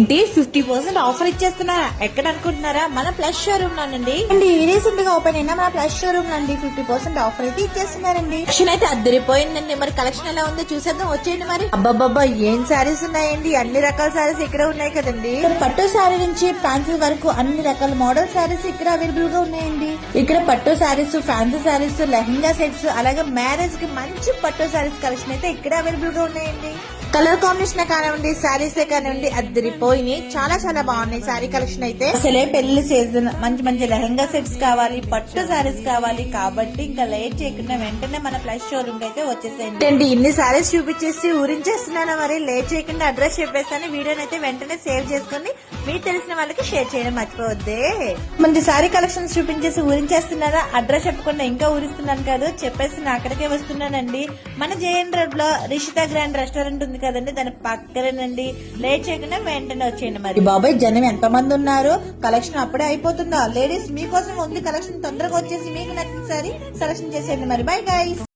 50% offer ఇచ్చేస్తున్నారా? ఎక్కడ అనుకుంటున్నారా? మన ప్లస్ షోరూమ్ లోనండి. రీసెంట్ గా ఓపెన్ అయినా మన ప్లస్ షోరూమ్ నండి 50% ఆఫర్ అయితే ఇచ్చేస్తున్నారండి. కలెక్షన్ అయితే అద్దరిపోయిందండి. మరి కలెక్షన్ ఎలా ఉందో చూసేద్దాం, వచ్చేయండి. మరి అబ్బాబ్బా ఏం శారీస్ ఉన్నాయండి, అన్ని రకాల శారీస్ ఇక్కడ ఉన్నాయి కదండి. పట్టు శారీ నుంచి ఫ్యాన్సీ వరకు అన్ని రకాల మోడల్ శారీస్ ఇక్కడ అవైలబుల్ గా ఉన్నాయండి. ఇక్కడ పట్టు శారీస్, ఫ్యాన్సీ శారీస్, లెహంగా సెట్స్, అలాగే మ్యారేజ్ కి మంచి పట్టు శారీస్ కలెక్షన్ అయితే ఇక్కడ అవైలబుల్ గా ఉన్నాయండి. కలర్ కాంబినేషన్ కానివ్వండి, శారీసే కానివ్వండి, అద్దరిపోయినాయి. చాలా చాలా బాగున్నాయి శారీ కలెక్షన్ అయితే. అసలే పెళ్లి సీజన్, మంచి మంచి లెహంగా సెట్స్ కావాలి, పట్టు శారీస్ కావాలి కాబట్టి ఇంకా లేట్ చేయకుండా వెంటనే మన ప్లస్ షోరూమ్ అయితే వచ్చేసేయండి. ఇన్ని శారీస్ చూపించేసి ఊరించేస్తున్నాను. మరి లేట్ చేయకుండా అడ్రస్ చెప్పేస్తాను. వీడియోని అయితే వెంటనే సేవ్ చేసుకుని మీకు తెలిసిన వాళ్ళకి షేర్ చేయడం మర్చిపోవద్దే. మంచి శారీ కలెక్షన్స్ చూపించేసి ఊరించేస్తున్నారా? అడ్రస్ చెప్పకుండా ఇంకా ఊరిస్తున్నాను కాదు, చెప్పేసి నా అక్కడికే వస్తున్నానండి. మన జేఎన్ రోడ్ లో రిషితా గ్రాండ్ రెస్టారెంట్ ఉంది కదండి, దాని పక్కనేనండి. లేట్ చేయకుండా వెంటనే వచ్చేయండి. మరి బాబాయ్ జనం ఎంత మంది ఉన్నారు, కలెక్షన్ అప్పుడే అయిపోతుందా? లేడీస్ మీకోసం ఉంది కలెక్షన్, తొందరగా వచ్చేసి మీకు నచ్చిన సారీ సెలెక్షన్ చేసేయండి. మరి బై గైస్.